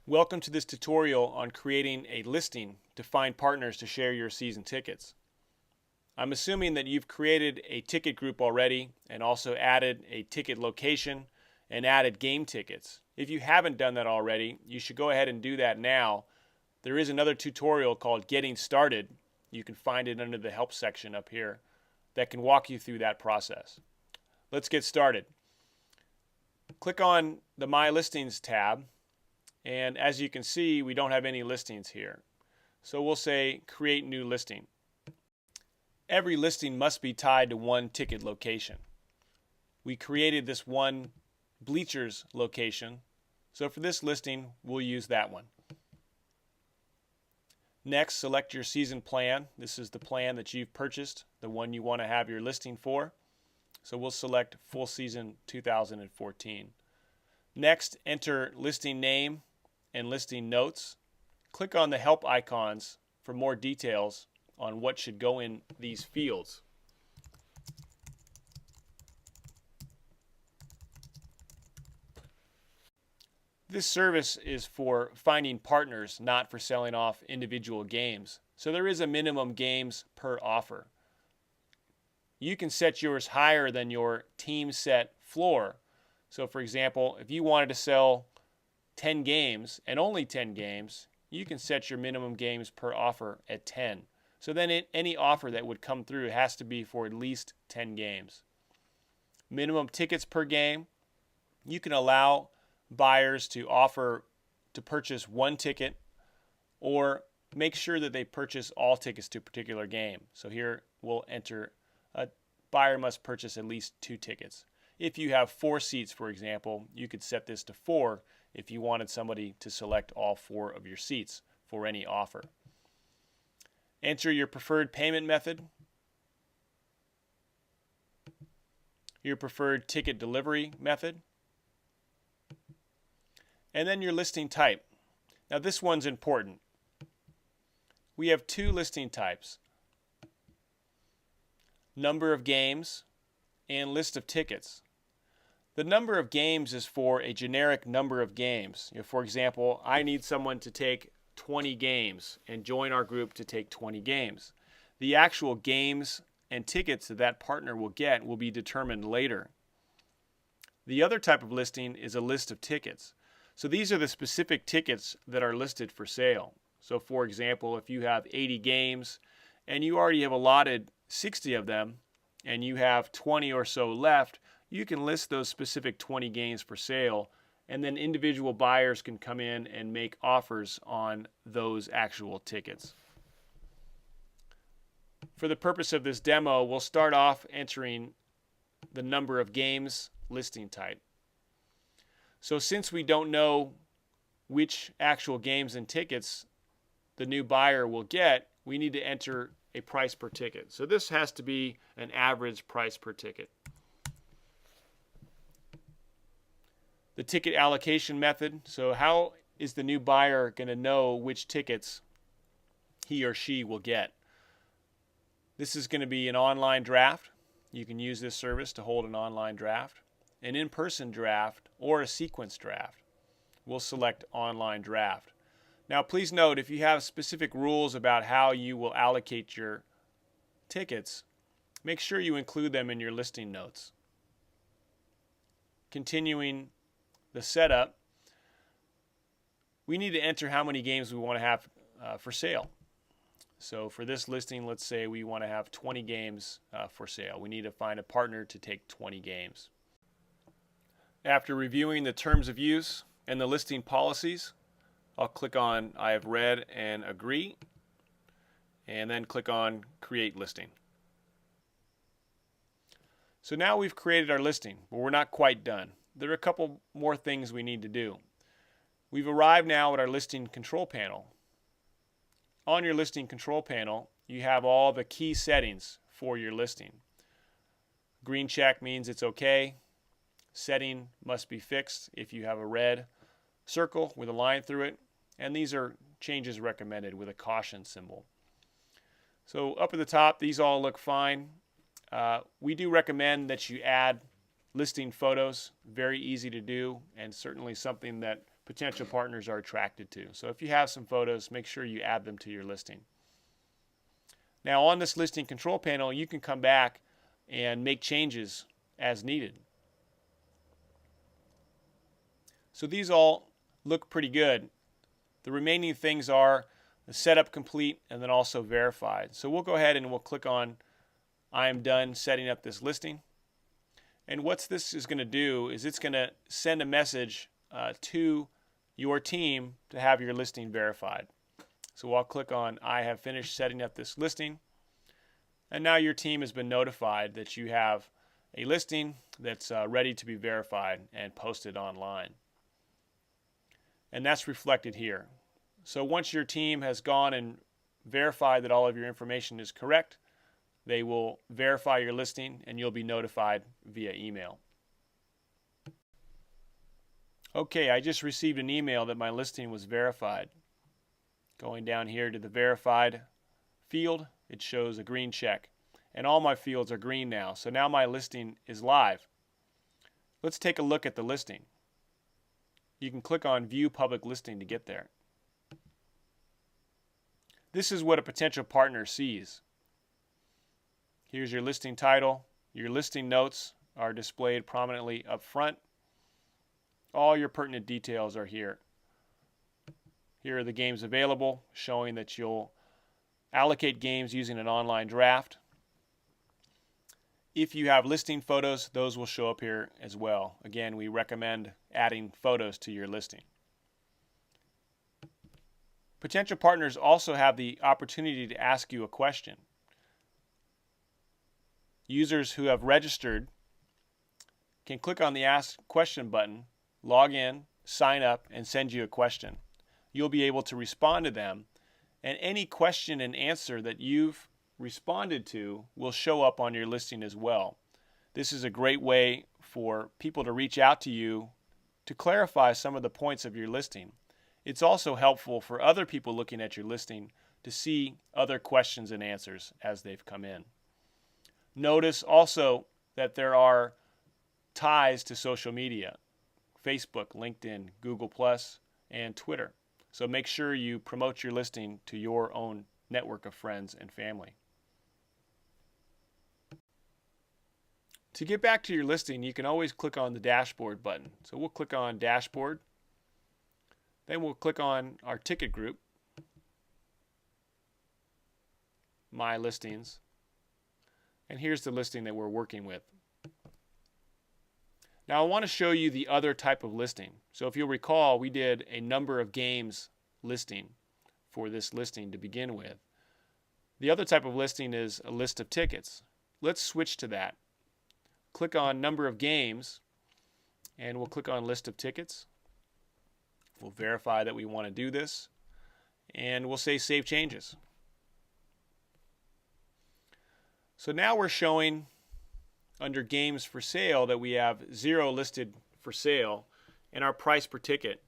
Welcome to this tutorial on creating a listing to find partners to share your season tickets. I'm assuming that you've created a ticket group already and also added a ticket location and added game tickets. If you haven't done that already, you should go ahead and do that now. There is another tutorial called Getting Started. You can find it under the help section up here that can walk you through that process. Let's get started. Click on the My Listings tab. And as you can see, we don't have any listings here. So we'll say Create New Listing. Every listing must be tied to one ticket location. We created this one bleachers location, so for this listing, we'll use that one. Next, select your season plan. This is the plan that you've purchased, the one you want to have your listing for. So we'll select Full Season 2014. Next, enter listing name and listing notes. Click on the help icons for more details on what should go in these fields. This service is for finding partners, not for selling off individual games. So there is a minimum games per offer. You can set yours higher than your team set floor. So for example, if you wanted to sell 10 games and only 10 games, you can set your minimum games per offer at 10. So then any offer that would come through has to be for at least 10 games. Minimum tickets per game, you can allow buyers to offer to purchase one ticket or make sure that they purchase all tickets to a particular game. So here we'll enter a buyer must purchase at least 2 tickets. If you have 4 seats, for example, you could set this to 4 if you wanted somebody to select all 4 of your seats for any offer. Enter your preferred payment method, your preferred ticket delivery method, and then your listing type. Now this one's important. We have 2 listing types: number of games and list of tickets. The number of games is for a generic number of games. For example, I need someone to take 20 games and join our group to take 20 games. The actual games and tickets that that partner will get will be determined later. The other type of listing is a list of tickets. So these are the specific tickets that are listed for sale. So for example, if you have 80 games and you already have allotted 60 of them and you have 20 or so left, you can list those specific 20 games for sale, and then individual buyers can come in and make offers on those actual tickets. For the purpose of this demo, we'll start off entering the number of games listing type. So since we don't know which actual games and tickets the new buyer will get, we need to enter a price per ticket. So this has to be an average price per ticket. The ticket allocation method. So how is the new buyer going to know which tickets he or she will get? This is going to be an online draft. You can use this service to hold an online draft, an in-person draft, or a sequence draft. We'll select online draft. Now please note, if you have specific rules about how you will allocate your tickets, make sure you include them in your listing notes. Continuing the setup, we need to enter how many games we want to have for sale. So for this listing, let's say we want to have 20 games for sale. We need to find a partner to take 20 games. After reviewing the terms of use and the listing policies, I'll click on I have read and agree, and then click on Create Listing. So now we've created our listing, but we're not quite done. There are a couple more things we need to do. We've arrived now at our listing control panel. On your listing control panel, you have all the key settings for your listing. Green check means it's okay. Setting must be fixed if you have a red circle with a line through it. And these are changes recommended with a caution symbol. So up at the top, these all look fine. We do recommend that you add listing photos. Very easy to do, and certainly something that potential partners are attracted to. So if you have some photos, make sure you add them to your listing. Now on this listing control panel, you can come back and make changes as needed. So these all look pretty good. The remaining things are the setup complete and then also verified. So we'll go ahead and we'll click on I am done setting up this listing. And what this is going to do is it's going to send a message to your team to have your listing verified. So I'll click on I have finished setting up this listing. And now your team has been notified that you have a listing that's ready to be verified and posted online. And that's reflected here. So once your team has gone and verified that all of your information is correct, they will verify your listing and you'll be notified via email. Okay, I just received an email that my listing was verified. Going down here to the verified field, it shows a green check. And all my fields are green now. So now my listing is live. Let's take a look at the listing. You can click on View Public Listing to get there. This is what a potential partner sees. Here's your listing title. Your listing notes are displayed prominently up front. All your pertinent details are here. Here are the games available, showing that you'll allocate games using an online draft. If you have listing photos, those will show up here as well. Again, we recommend adding photos to your listing. Potential partners also have the opportunity to ask you a question. Users who have registered can click on the Ask Question button, log in, sign up, and send you a question. You'll be able to respond to them, and any question and answer that you've responded to will show up on your listing as well. This is a great way for people to reach out to you to clarify some of the points of your listing. It's also helpful for other people looking at your listing to see other questions and answers as they've come in. Notice also that there are ties to social media: Facebook, LinkedIn, Google+, and Twitter. So make sure you promote your listing to your own network of friends and family. To get back to your listing, you can always click on the Dashboard button. So we'll click on Dashboard. Then we'll click on our ticket group, My Listings. And here's the listing that we're working with. Now I want to show you the other type of listing. So if you'll recall, we did a number of games listing for this listing to begin with. The other type of listing is a list of tickets. Let's switch to that. Click on number of games and we'll click on list of tickets. We'll verify that we want to do this and we'll say save changes. So now we're showing under games for sale that we have 0 listed for sale and our price per ticket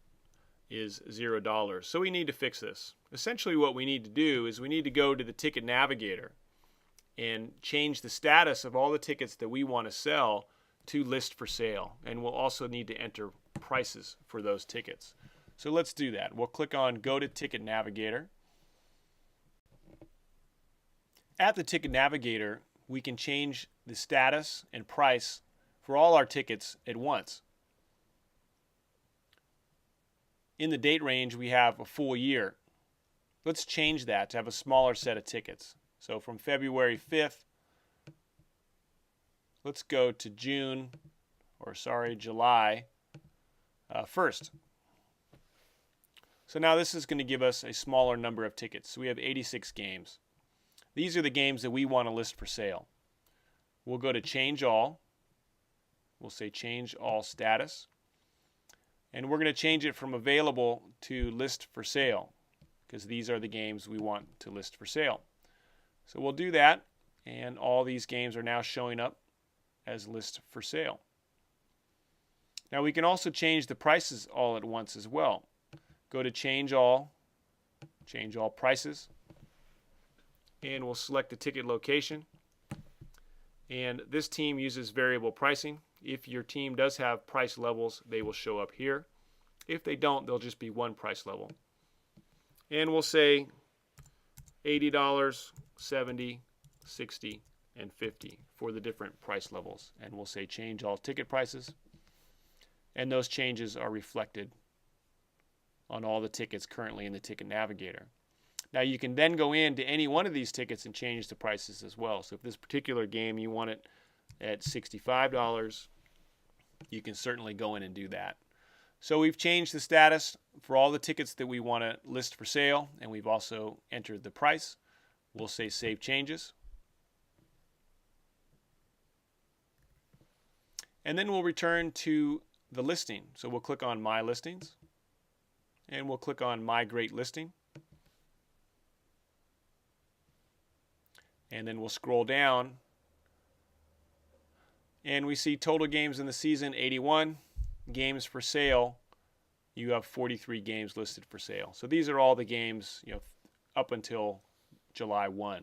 is $0. So we need to fix this. Essentially what we need to do is we need to go to the Ticket Navigator and change the status of all the tickets that we want to sell to list for sale. And we'll also need to enter prices for those tickets. So let's do that. We'll click on Go to Ticket Navigator. At the Ticket Navigator, we can change the status and price for all our tickets at once. In the date range, we have a full year. Let's change that to have a smaller set of tickets. So from February 5th, let's go to July 1st. So now this is going to give us a smaller number of tickets. So we have 86 games. These are the games that we want to list for sale. We'll go to Change All. We'll say Change All Status. And we're going to change it from available to list for sale because these are the games we want to list for sale. So we'll do that, and all these games are now showing up as list for sale. Now we can also change the prices all at once as well. Go to Change All Prices, and we'll select the ticket location. And this team uses variable pricing. If your team does have price levels, they will show up here. If they don't, they'll just be one price level. And we'll say $80, $70, $60, and $50 for the different price levels. And we'll say change all ticket prices. And those changes are reflected on all the tickets currently in the Ticket Navigator. Now you can then go into any one of these tickets and change the prices as well. So if this particular game you want it at $65, you can certainly go in and do that. So we've changed the status for all the tickets that we want to list for sale, and we've also entered the price. We'll say Save Changes. And then we'll return to the listing. So we'll click on My Listings, and we'll click on Migrate Listing. And then we'll scroll down, and we see total games in the season 81, games for sale. You have 43 games listed for sale. So these are all the games, up until July 1.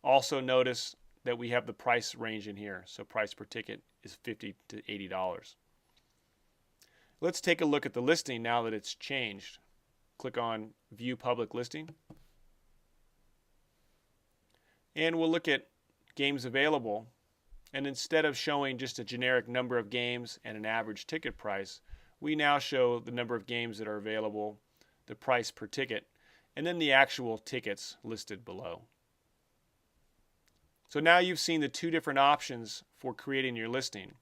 Also notice that we have the price range in here. So price per ticket is $50 to $80. Let's take a look at the listing now that it's changed. Click on View Public Listing. And we'll look at games available. And instead of showing just a generic number of games and an average ticket price, we now show the number of games that are available, the price per ticket, and then the actual tickets listed below. So now you've seen the two different options for creating your listing.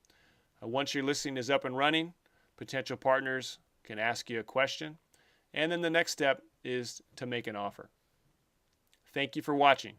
Once your listing is up and running, potential partners can ask you a question, and then the next step is to make an offer. Thank you for watching.